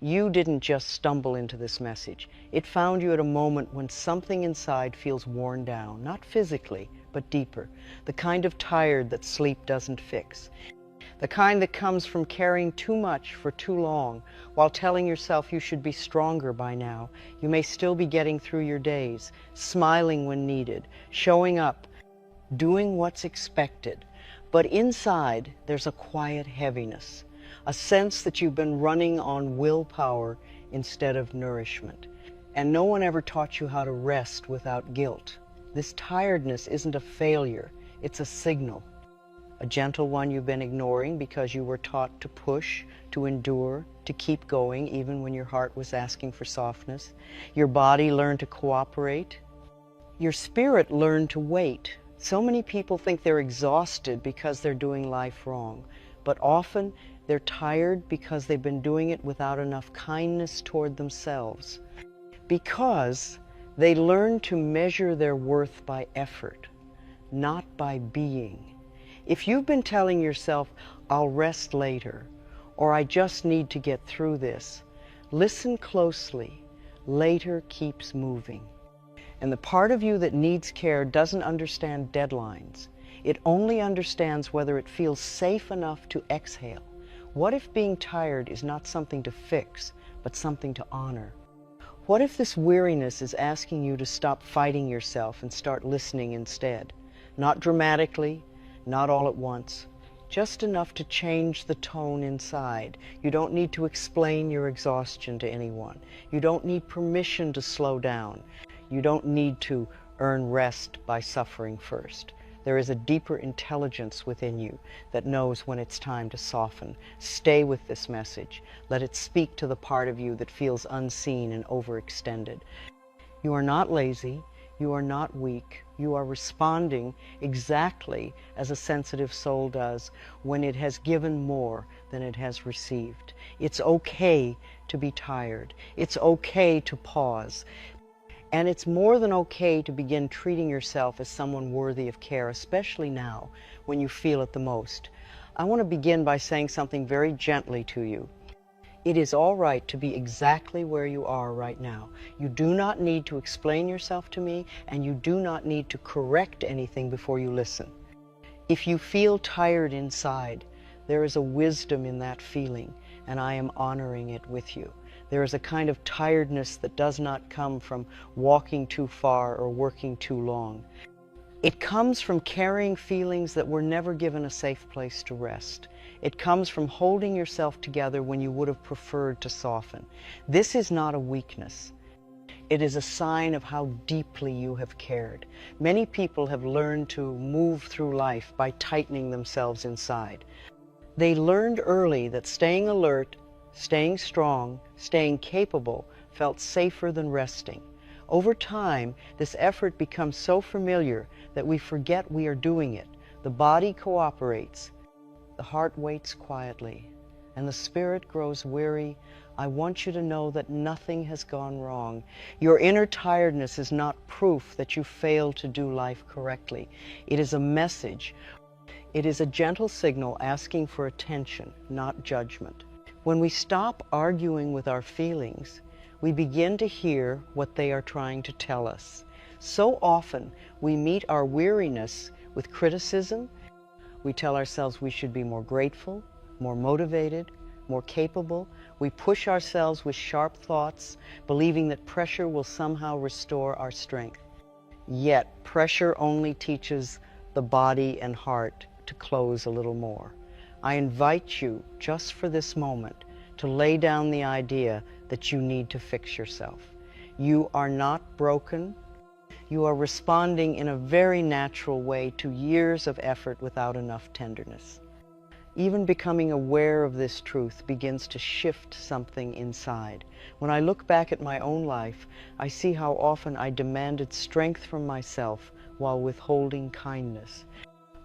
You didn't just stumble into this message. It found you at a moment when something inside feels worn down, not physically, but deeper. The kind of tired that sleep doesn't fix. The kind that comes from carrying too much for too long, while telling yourself you should be stronger by now. You may still be getting through your days, smiling when needed, showing up, doing what's expected. But inside, there's a quiet heaviness, a sense that you've been running on willpower instead of nourishment. And no one ever taught you how to rest without guilt. This tiredness isn't a failure, it's a signal. A gentle one you've been ignoring because you were taught to push, to endure, to keep going even when your heart was asking for softness. Your body learned to cooperate. Your spirit learned to wait. So many people think they're exhausted because they're doing life wrong, but often they're tired because they've been doing it without enough kindness toward themselves. Because they learn to measure their worth by effort, not by being. If you've been telling yourself, I'll rest later, or I just need to get through this, listen closely. Later keeps moving. And the part of you that needs care doesn't understand deadlines. It only understands whether it feels safe enough to exhale. What if being tired is not something to fix, but something to honor? What if this weariness is asking you to stop fighting yourself and start listening instead? Not dramatically, not all at once, just enough to change the tone inside. You don't need to explain your exhaustion to anyone. You don't need permission to slow down. You don't need to earn rest by suffering first. There is a deeper intelligence within you that knows when it's time to soften. Stay with this message. Let it speak to the part of you that feels unseen and overextended. You are not lazy. You are not weak. You are responding exactly as a sensitive soul does when it has given more than it has received. It's okay to be tired. It's okay to pause. And it's more than okay to begin treating yourself as someone worthy of care, especially now when you feel it the most. I want to begin by saying something very gently to you. It is all right to be exactly where you are right now. You do not need to explain yourself to me, and you do not need to correct anything before you listen. If you feel tired inside, there is a wisdom in that feeling, and I am honoring it with you. There is a kind of tiredness that does not come from walking too far or working too long. It comes from carrying feelings that were never given a safe place to rest. It comes from holding yourself together when you would have preferred to soften. This is not a weakness. It is a sign of how deeply you have cared. Many people have learned to move through life by tightening themselves inside. They learned early that staying alert, staying strong, staying capable felt safer than resting. Over time, this effort becomes so familiar that we forget we are doing it. The body cooperates, the heart waits quietly, and the spirit grows weary. I want you to know that nothing has gone wrong. Your inner tiredness is not proof that you failed to do life correctly. It is a message. It is a gentle signal asking for attention, not judgment. When we stop arguing with our feelings, we begin to hear what they are trying to tell us. So often, we meet our weariness with criticism. We tell ourselves we should be more grateful, more motivated, more capable. We push ourselves with sharp thoughts, believing that pressure will somehow restore our strength. Yet, pressure only teaches the body and heart to close a little more. I invite you, just for this moment, to lay down the idea that you need to fix yourself. You are not broken. You are responding in a very natural way to years of effort without enough tenderness. Even becoming aware of this truth begins to shift something inside. When I look back at my own life, I see how often I demanded strength from myself while withholding kindness.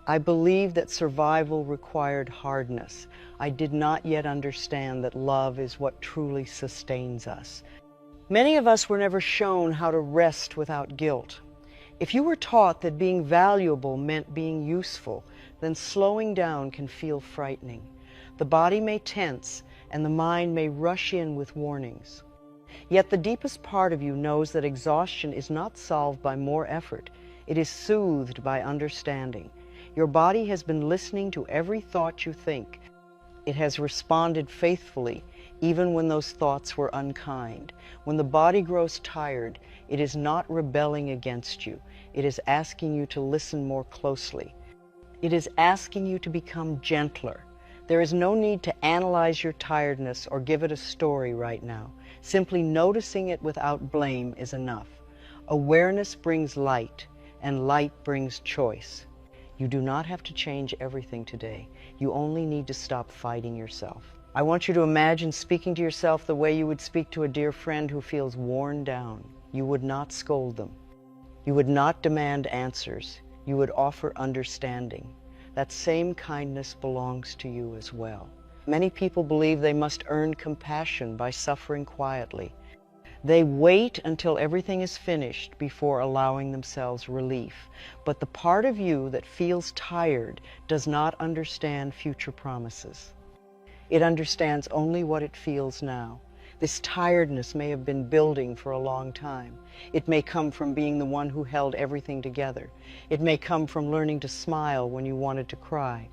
I believed that survival required hardness. I did not yet understand that love is what truly sustains us. Many of us were never shown how to rest without guilt. If you were taught that being valuable meant being useful, then slowing down can feel frightening. The body may tense and the mind may rush in with warnings. Yet the deepest part of you knows that exhaustion is not solved by more effort. It is soothed by understanding. Your body has been listening to every thought you think. It has responded faithfully, even when those thoughts were unkind. When the body grows tired, it is not rebelling against you. It is asking you to listen more closely. It is asking you to become gentler. There is no need to analyze your tiredness or give it a story right now. Simply noticing it without blame is enough. Awareness brings light, and light brings choice. You do not have to change everything today. You only need to stop fighting yourself. I want you to imagine speaking to yourself the way you would speak to a dear friend who feels worn down. You would not scold them. You would not demand answers. You would offer understanding. That same kindness belongs to you as well. Many people believe they must earn compassion by suffering quietly. They wait until everything is finished before allowing themselves relief. But the part of you that feels tired does not understand future promises. It understands only what it feels now. This tiredness may have been building for a long time. It may come from being the one who held everything together. It may come from learning to smile when you wanted to cry.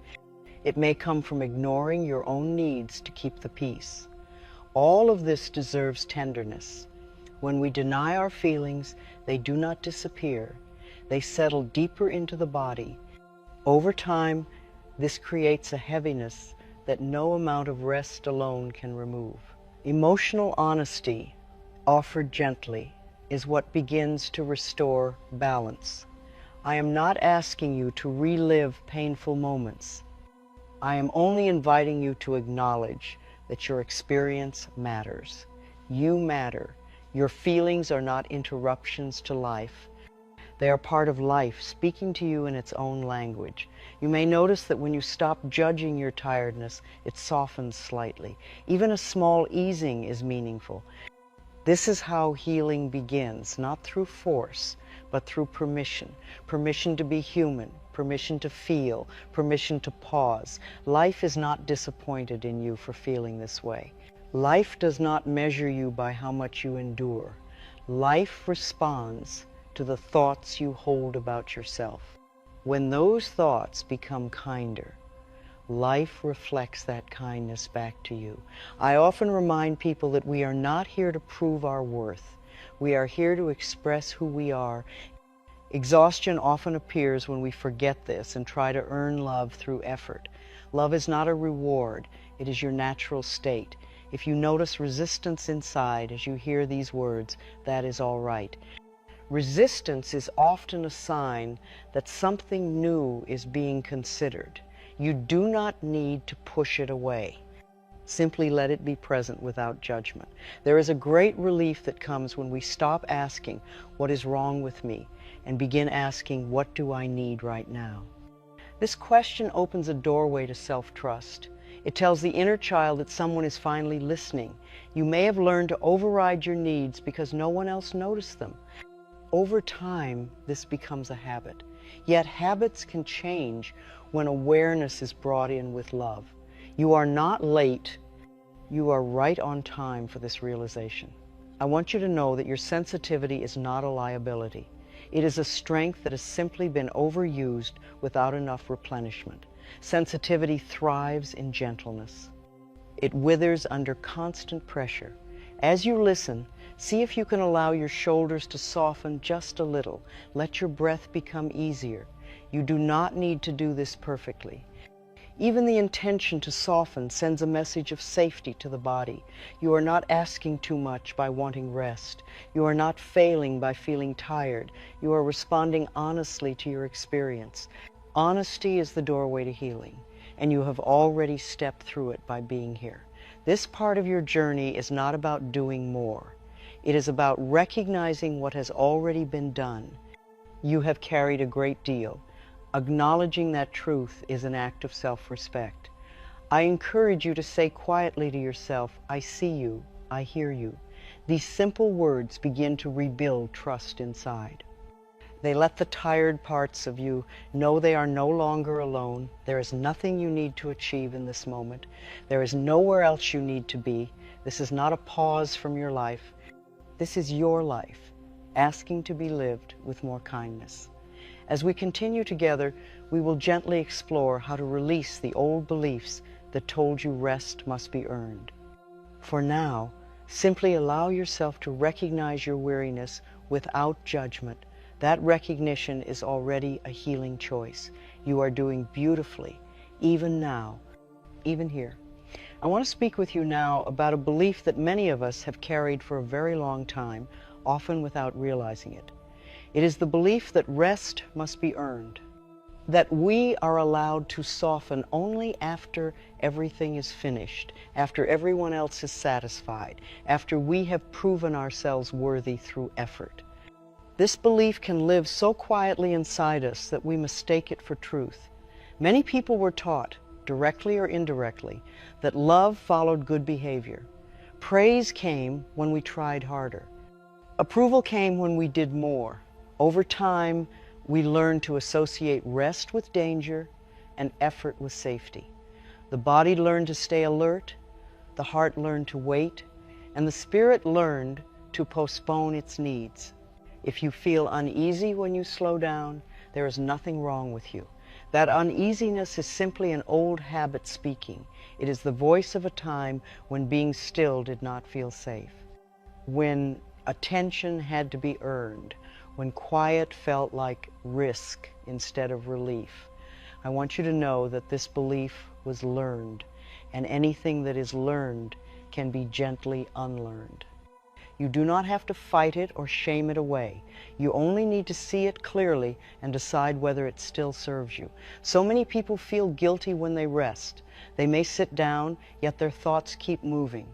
It may come from ignoring your own needs to keep the peace. All of this deserves tenderness. When we deny our feelings, they do not disappear. They settle deeper into the body. Over time, this creates a heaviness that no amount of rest alone can remove. Emotional honesty, offered gently, is what begins to restore balance. I am not asking you to relive painful moments. I am only inviting you to acknowledge that your experience matters. You matter. Your feelings are not interruptions to life. They are part of life, speaking to you in its own language. You may notice that when you stop judging your tiredness, it softens slightly. Even a small easing is meaningful. This is how healing begins, not through force, but through permission. Permission to be human, permission to feel, permission to pause. Life is not disappointed in you for feeling this way. Life does not measure you by how much you endure. Life responds to the thoughts you hold about yourself. When those thoughts become kinder, life reflects that kindness back to you. I often remind people that we are not here to prove our worth. We are here to express who we are. Exhaustion often appears when we forget this and try to earn love through effort. Love is not a reward. It is your natural state. If you notice resistance inside as you hear these words, that is all right. Resistance is often a sign that something new is being considered. You do not need to push it away. Simply let it be present without judgment. There is a great relief that comes when we stop asking, "What is wrong with me?" and begin asking, "What do I need right now?" This question opens a doorway to self-trust. It tells the inner child that someone is finally listening. You may have learned to override your needs because no one else noticed them. Over time, this becomes a habit. Yet habits can change when awareness is brought in with love. You are not late. You are right on time for this realization. I want you to know that your sensitivity is not a liability. It is a strength that has simply been overused without enough replenishment. Sensitivity thrives in gentleness. It withers under constant pressure. As you listen, see if you can allow your shoulders to soften just a little. Let your breath become easier. You do not need to do this perfectly. Even the intention to soften sends a message of safety to the body. You are not asking too much by wanting rest. You are not failing by feeling tired. You are responding honestly to your experience. Honesty is the doorway to healing, and you have already stepped through it by being here. This part of your journey is not about doing more. It is about recognizing what has already been done. You have carried a great deal. Acknowledging that truth is an act of self-respect. I encourage you to say quietly to yourself, "I see you, I hear you." These simple words begin to rebuild trust inside. They let the tired parts of you know they are no longer alone. There is nothing you need to achieve in this moment. There is nowhere else you need to be. This is not a pause from your life. This is your life, asking to be lived with more kindness. As we continue together, we will gently explore how to release the old beliefs that told you rest must be earned. For now, simply allow yourself to recognize your weariness without judgment. That recognition is already a healing choice. You are doing beautifully, even now, even here. I want to speak with you now about a belief that many of us have carried for a very long time, often without realizing it. It is the belief that rest must be earned, that we are allowed to soften only after everything is finished, after everyone else is satisfied, after we have proven ourselves worthy through effort. This belief can live so quietly inside us that we mistake it for truth. Many people were taught, directly or indirectly, that love followed good behavior. Praise came when we tried harder. Approval came when we did more. Over time, we learned to associate rest with danger and effort with safety. The body learned to stay alert, the heart learned to wait, and the spirit learned to postpone its needs. If you feel uneasy when you slow down, there is nothing wrong with you. That uneasiness is simply an old habit speaking. It is the voice of a time when being still did not feel safe, when attention had to be earned, when quiet felt like risk instead of relief. I want you to know that this belief was learned, and anything that is learned can be gently unlearned. You do not have to fight it or shame it away. You only need to see it clearly and decide whether it still serves you. So many people feel guilty when they rest. They may sit down, yet their thoughts keep moving.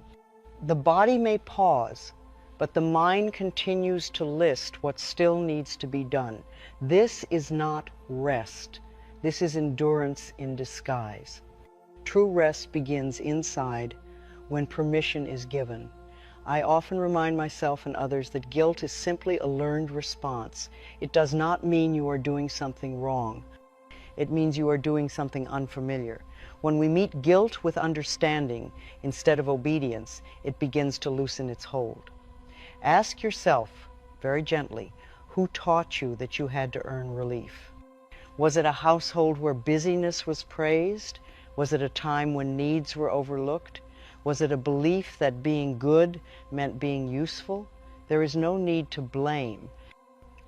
The body may pause, but the mind continues to list what still needs to be done. This is not rest. This is endurance in disguise. True rest begins inside when permission is given. I often remind myself and others that guilt is simply a learned response. It does not mean you are doing something wrong. It means you are doing something unfamiliar. When we meet guilt with understanding instead of obedience, it begins to loosen its hold. Ask yourself, very gently, who taught you that you had to earn relief? Was it a household where busyness was praised? Was it a time when needs were overlooked? Was it a belief that being good meant being useful? There is no need to blame,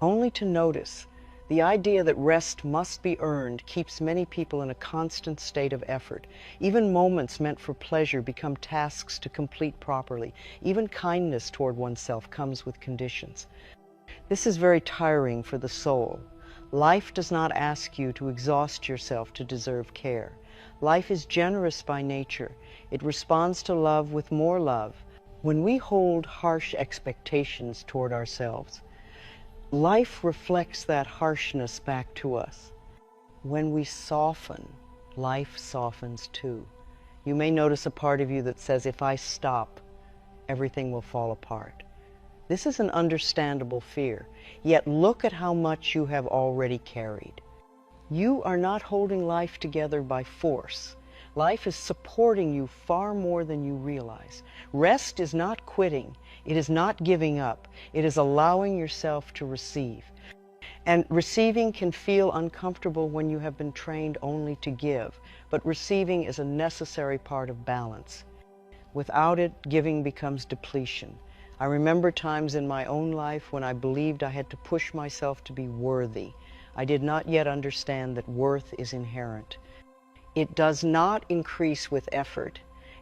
only to notice. The idea that rest must be earned keeps many people in a constant state of effort. Even moments meant for pleasure become tasks to complete properly. Even kindness toward oneself comes with conditions. This is very tiring for the soul. Life does not ask you to exhaust yourself to deserve care. Life is generous by nature. It responds to love with more love. When we hold harsh expectations toward ourselves, life reflects that harshness back to us. When we soften, life softens too. You may notice a part of you that says, if I stop, everything will fall apart. This is an understandable fear, yet look at how much you have already carried. You are not holding life together by force. Life is supporting you far more than you realize. Rest is not quitting. It is not giving up. It is allowing yourself to receive. And receiving can feel uncomfortable when you have been trained only to give, but receiving is a necessary part of balance. Without it, giving becomes depletion. I remember times in my own life when I believed I had to push myself to be worthy. I did not yet understand that worth is inherent. It does not increase with effort,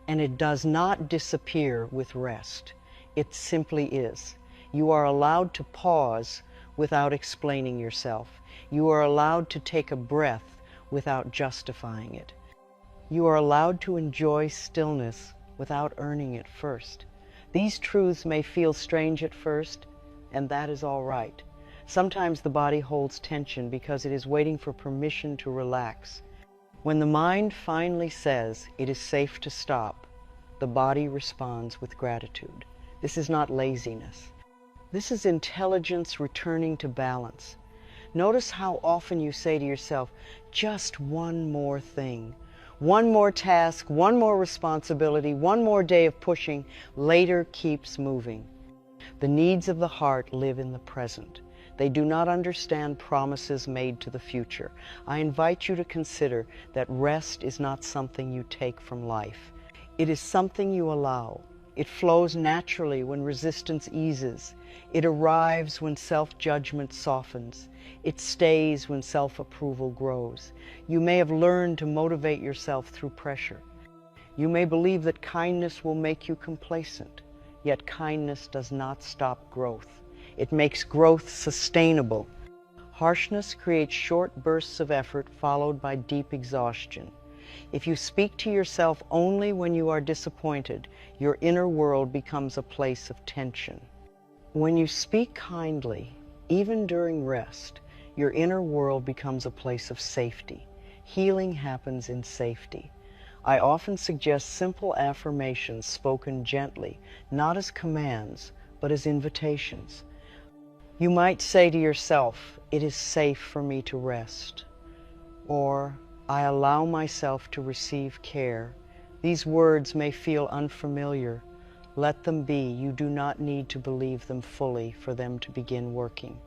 and it does not disappear with rest. It simply is. You are allowed to pause without explaining yourself. You are allowed to take a breath without justifying it. You are allowed to enjoy stillness without earning it first. These truths may feel strange at first, and that is all right. Sometimes the body holds tension because it is waiting for permission to relax. When the mind finally says it is safe to stop, the body responds with gratitude. This is not laziness. This is intelligence returning to balance. Notice how often you say to yourself, just one more thing, one more task, one more responsibility, one more day of pushing. Later keeps moving. The needs of the heart live in the present. They do not understand promises made to the future. I invite you to consider that rest is not something you take from life. It is something you allow. It flows naturally when resistance eases. It arrives when self-judgment softens. It stays when self-approval grows. You may have learned to motivate yourself through pressure. You may believe that kindness will make you complacent, yet kindness does not stop growth. It makes growth sustainable. Harshness creates short bursts of effort followed by deep exhaustion. If you speak to yourself only when you are disappointed, your inner world becomes a place of tension. When you speak kindly, even during rest, your inner world becomes a place of safety. Healing happens in safety. I often suggest simple affirmations spoken gently, not as commands, but as invitations. You might say to yourself, "It is safe for me to rest," or "I allow myself to receive care." These words may feel unfamiliar. Let them be. You do not need to believe them fully for them to begin working.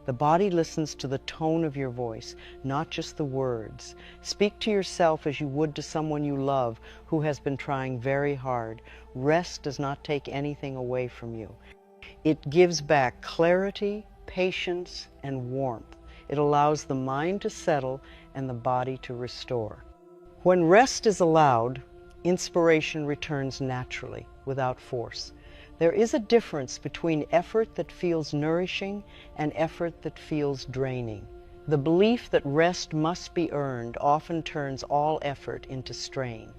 The body listens to the tone of your voice, not just the words. Speak to yourself as you would to someone you love who has been trying very hard. Rest does not take anything away from you. It gives back clarity, patience, and warmth. It allows the mind to settle and the body to restore. When rest is allowed, inspiration returns naturally, without force. There is a difference between effort that feels nourishing and effort that feels draining. The belief that rest must be earned often turns all effort into strain.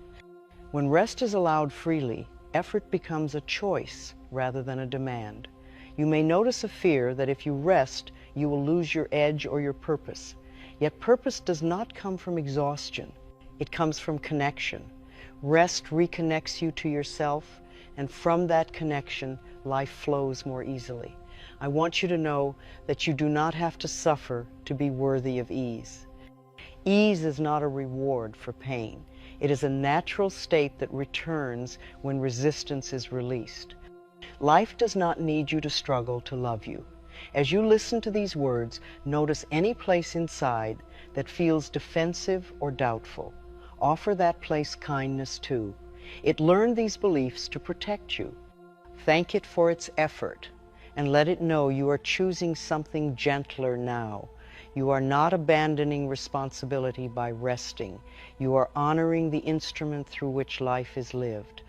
When rest is allowed freely, effort becomes a choice rather than a demand. You may notice a fear that if you rest, you will lose your edge or your purpose. Yet purpose does not come from exhaustion. It comes from connection. Rest reconnects you to yourself, and from that connection, life flows more easily. I want you to know that you do not have to suffer to be worthy of ease. Ease is not a reward for pain. It is a natural state that returns when resistance is released. Life does not need you to struggle to love you. As you listen to these words, notice any place inside that feels defensive or doubtful. Offer that place kindness too. It learned these beliefs to protect you. Thank it for its effort, and let it know you are choosing something gentler now. You are not abandoning responsibility by resting. You are honoring the instrument through which life is lived.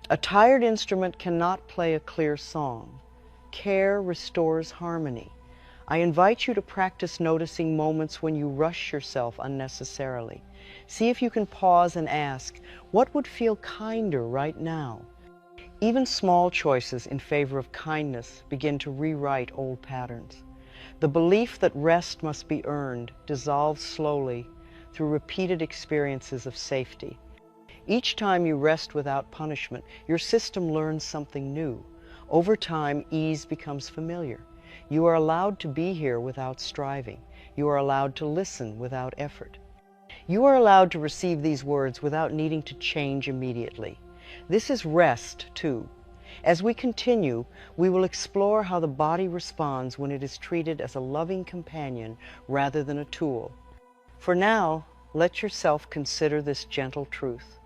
A tired instrument cannot play a clear song. Care restores harmony. I invite you to practice noticing moments when you rush yourself unnecessarily. See if you can pause and ask, what would feel kinder right now? Even small choices in favor of kindness begin to rewrite old patterns. The belief that rest must be earned dissolves slowly through repeated experiences of safety. Each time you rest without punishment, your system learns something new. Over time, ease becomes familiar. You are allowed to be here without striving. You are allowed to listen without effort. You are allowed to receive these words without needing to change immediately. This is rest, too. As we continue, we will explore how the body responds when it is treated as a loving companion rather than a tool. For now, let yourself consider this gentle truth.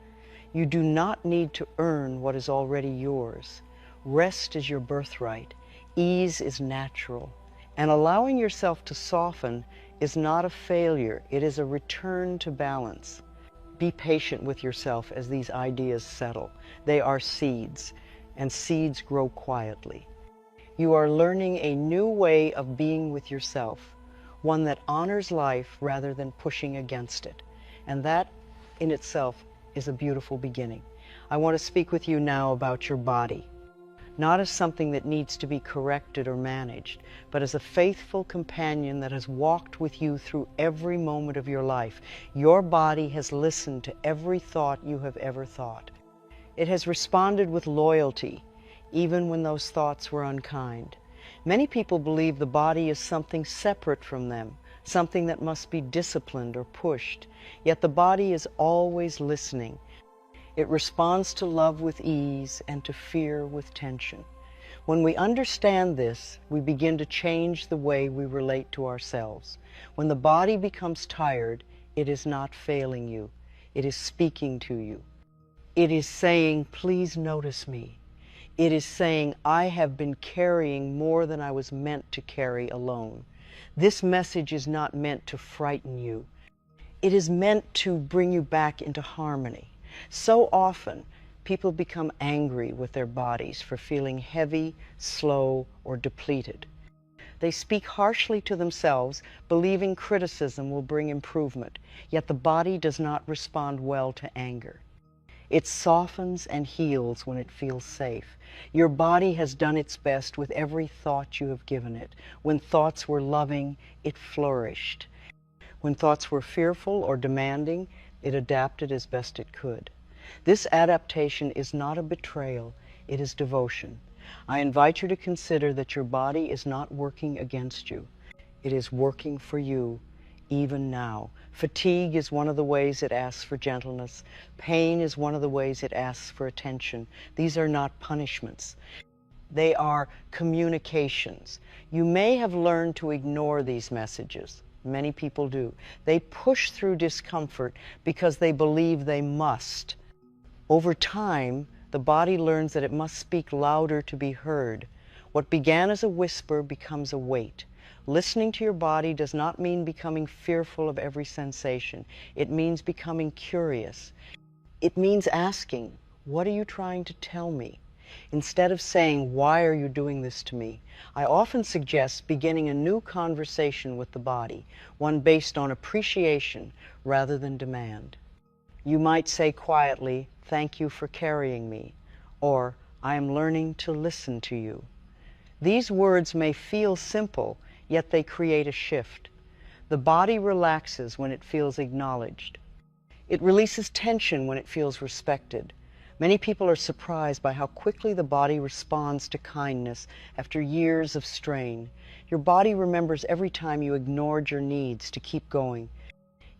You do not need to earn what is already yours. Rest is your birthright. Ease is natural. And allowing yourself to soften is not a failure. It is a return to balance. Be patient with yourself as these ideas settle. They are seeds, and seeds grow quietly. You are learning a new way of being with yourself, one that honors life rather than pushing against it. And that, in itself, is a beautiful beginning. I want to speak with you now about your body, not as something that needs to be corrected or managed, but as a faithful companion that has walked with you through every moment of your life. Your body has listened to every thought you have ever thought. It has responded with loyalty, even when those thoughts were unkind. Many people believe the body is something separate from them, something that must be disciplined or pushed. Yet the body is always listening. It responds to love with ease and to fear with tension. When we understand this, we begin to change the way we relate to ourselves. When the body becomes tired, it is not failing you. It is speaking to you. It is saying, please notice me. It is saying, I have been carrying more than I was meant to carry alone. This message is not meant to frighten you. It is meant to bring you back into harmony. So often, people become angry with their bodies for feeling heavy, slow, or depleted. They speak harshly to themselves, believing criticism will bring improvement, yet the body does not respond well to anger. It softens and heals when it feels safe. Your body has done its best with every thought you have given it. When thoughts were loving, it flourished. When thoughts were fearful or demanding, it adapted as best it could. This adaptation is not a betrayal, it is devotion. I invite you to consider that your body is not working against you. It is working for you, even now. Fatigue is one of the ways it asks for gentleness. Pain is one of the ways it asks for attention. These are not punishments. They are communications. You may have learned to ignore these messages. Many people do. They push through discomfort because they believe they must. Over time, the body learns that it must speak louder to be heard. What began as a whisper becomes a weight. Listening to your body does not mean becoming fearful of every sensation. It means becoming curious. It means asking, what are you trying to tell me? Instead of saying, why are you doing this to me? I often suggest beginning a new conversation with the body, one based on appreciation rather than demand. You might say quietly, thank you for carrying me, or I am learning to listen to you. These words may feel simple, yet they create a shift. The body relaxes when it feels acknowledged. It releases tension when it feels respected. Many people are surprised by how quickly the body responds to kindness after years of strain. Your body remembers every time you ignored your needs to keep going.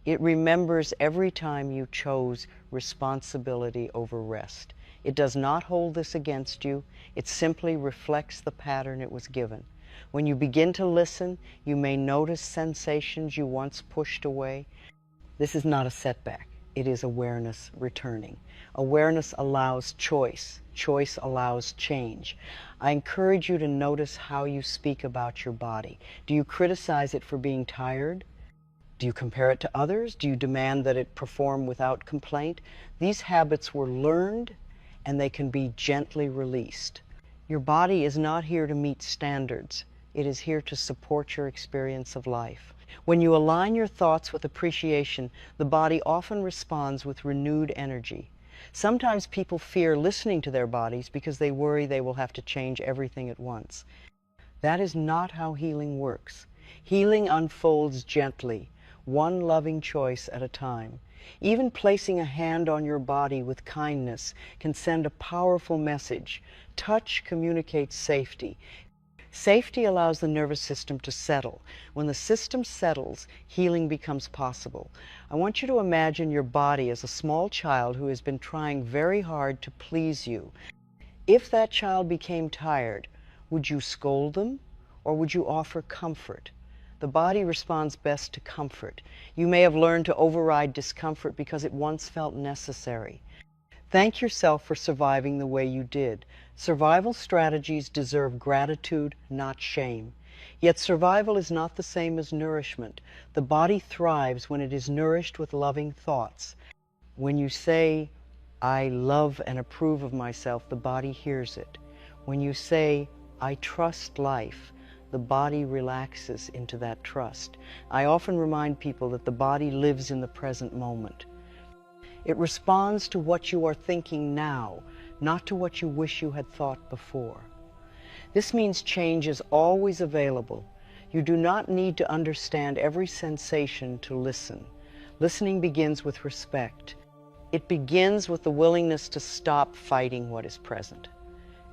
It remembers every time you chose responsibility over rest. It does not hold this against you. It simply reflects the pattern it was given. When you begin to listen, you may notice sensations you once pushed away. This is not a setback. It is awareness returning. Awareness allows choice. Choice allows change. I encourage you to notice how you speak about your body. Do you criticize it for being tired? Do you compare it to others? Do you demand that it perform without complaint? These habits were learned, and they can be gently released. Your body is not here to meet standards. It is here to support your experience of life. When you align your thoughts with appreciation, the body often responds with renewed energy. Sometimes people fear listening to their bodies because they worry they will have to change everything at once. That is not how healing works. Healing unfolds gently, one loving choice at a time. Even placing a hand on your body with kindness can send a powerful message. Touch communicates safety. Safety allows the nervous system to settle. When the system settles, healing becomes possible. I want you to imagine your body as a small child who has been trying very hard to please you. If that child became tired, would you scold them or would you offer comfort? The body responds best to comfort. You may have learned to override discomfort because it once felt necessary. Thank yourself for surviving the way you did. Survival strategies deserve gratitude, not shame. Yet survival is not the same as nourishment. The body thrives when it is nourished with loving thoughts. When you say, I love and approve of myself, the body hears it. When you say, I trust life, the body relaxes into that trust. I often remind people that the body lives in the present moment. It responds to what you are thinking now, not to what you wish you had thought before. This means change is always available. You do not need to understand every sensation to listen. Listening begins with respect. It begins with the willingness to stop fighting what is present.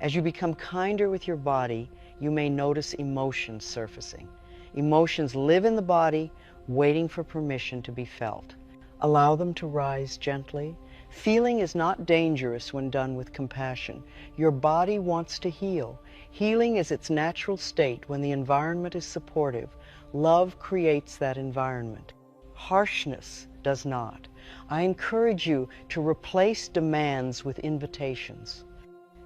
As you become kinder with your body, you may notice emotions surfacing. Emotions live in the body, waiting for permission to be felt. Allow them to rise gently. Feeling is not dangerous when done with compassion. Your body wants to heal. Healing is its natural state when the environment is supportive. Love creates that environment. Harshness does not. I encourage you to replace demands with invitations.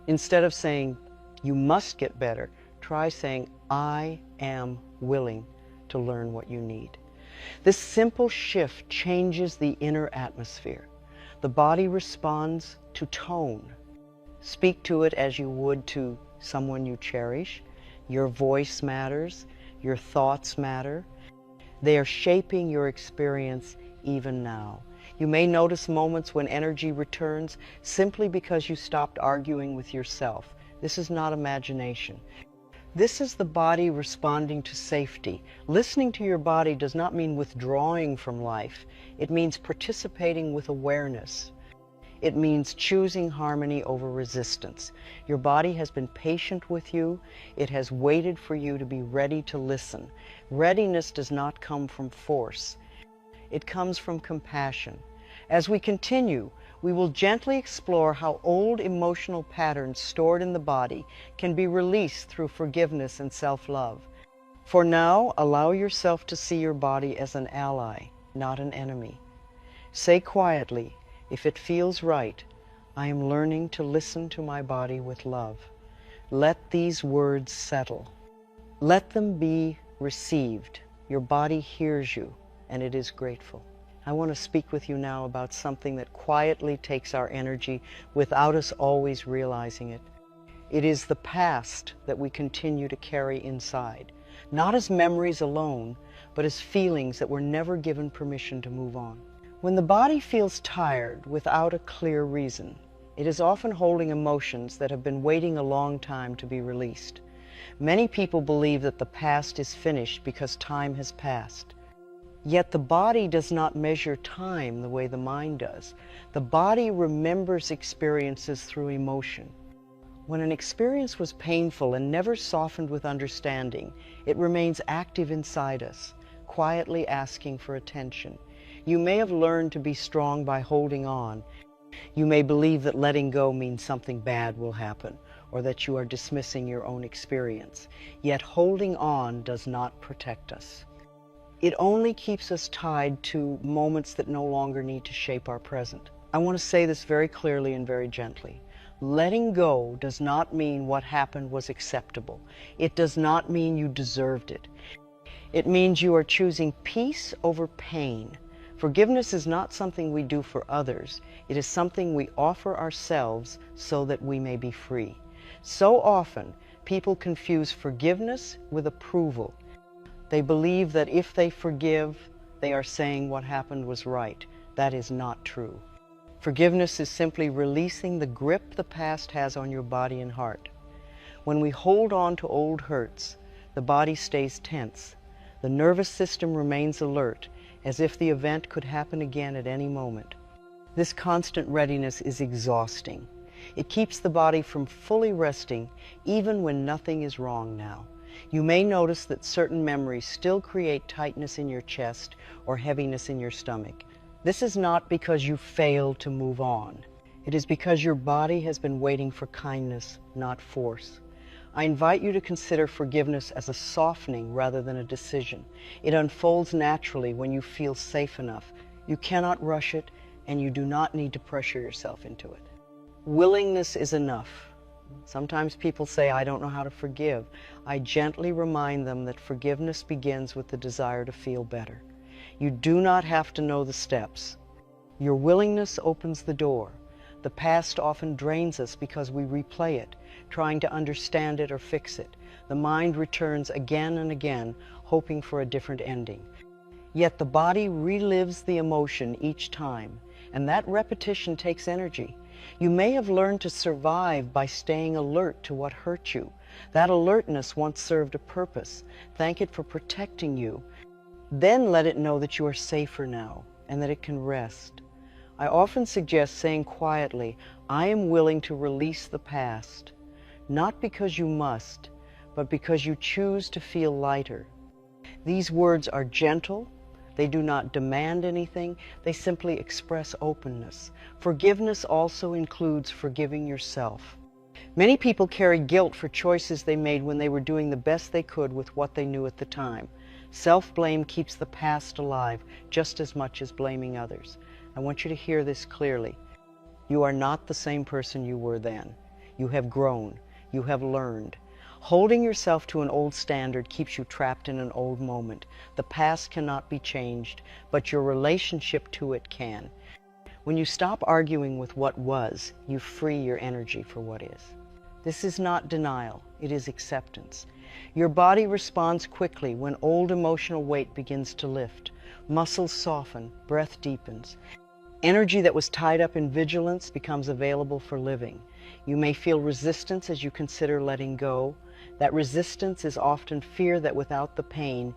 Instead of saying, "You must get better," try saying, "I am willing to learn what you need." This simple shift changes the inner atmosphere. The body responds to tone. Speak to it as you would to someone you cherish. Your voice matters. Your thoughts matter. They are shaping your experience even now. You may notice moments when energy returns simply because you stopped arguing with yourself. This is not imagination. This is the body responding to safety. Listening to your body does not mean withdrawing from life. It means participating with awareness. It means choosing harmony over resistance. Your body has been patient with you. It has waited for you to be ready to listen. Readiness does not come from force. It comes from compassion. As we continue, we will gently explore how old emotional patterns stored in the body can be released through forgiveness and self-love. For now, allow yourself to see your body as an ally, not an enemy. Say quietly, if it feels right, I am learning to listen to my body with love. Let these words settle. Let them be received. Your body hears you, and it is grateful. I want to speak with you now about something that quietly takes our energy without us always realizing it. It is the past that we continue to carry inside, not as memories alone, but as feelings that were never given permission to move on. When the body feels tired without a clear reason, it is often holding emotions that have been waiting a long time to be released. Many people believe that the past is finished because time has passed. Yet the body does not measure time the way the mind does. The body remembers experiences through emotion. When an experience was painful and never softened with understanding, it remains active inside us, quietly asking for attention. You may have learned to be strong by holding on. You may believe that letting go means something bad will happen, or that you are dismissing your own experience. Yet holding on does not protect us. It only keeps us tied to moments that no longer need to shape our present. I want to say this very clearly and very gently. Letting go does not mean what happened was acceptable. It does not mean you deserved it. It means you are choosing peace over pain. Forgiveness is not something we do for others. It is something we offer ourselves so that we may be free. So often, people confuse forgiveness with approval. They believe that if they forgive, they are saying what happened was right. That is not true. Forgiveness is simply releasing the grip the past has on your body and heart. When we hold on to old hurts, the body stays tense. The nervous system remains alert, as if the event could happen again at any moment. This constant readiness is exhausting. It keeps the body from fully resting, even when nothing is wrong now. You may notice that certain memories still create tightness in your chest or heaviness in your stomach. This is not because you failed to move on. It is because your body has been waiting for kindness, not force. I invite you to consider forgiveness as a softening rather than a decision. It unfolds naturally when you feel safe enough. You cannot rush it, and you do not need to pressure yourself into it. Willingness is enough. Sometimes people say, "I don't know how to forgive." I gently remind them that forgiveness begins with the desire to feel better. You do not have to know the steps. Your willingness opens the door. The past often drains us because we replay it, trying to understand it or fix it. The mind returns again and again, hoping for a different ending. Yet the body relives the emotion each time, and that repetition takes energy. You may have learned to survive by staying alert to what hurt you. That alertness once served a purpose. Thank it for protecting you. Then let it know that you are safer now and that it can rest. I often suggest saying quietly, "I am willing to release the past." not because you must, but because you choose to feel lighter. These words are gentle. They do not demand anything. They simply express openness. Forgiveness also includes forgiving yourself. Many people carry guilt for choices they made when they were doing the best they could with what they knew at the time. Self-blame keeps the past alive just as much as blaming others. I want you to hear this clearly. You are not the same person you were then. You have grown. You have learned. Holding yourself to an old standard keeps you trapped in an old moment. The past cannot be changed, but your relationship to it can. When you stop arguing with what was, you free your energy for what is. This is not denial, it is acceptance. Your body responds quickly when old emotional weight begins to lift. Muscles soften, breath deepens. Energy that was tied up in vigilance becomes available for living. You may feel resistance as you consider letting go. That resistance is often fear that without the pain,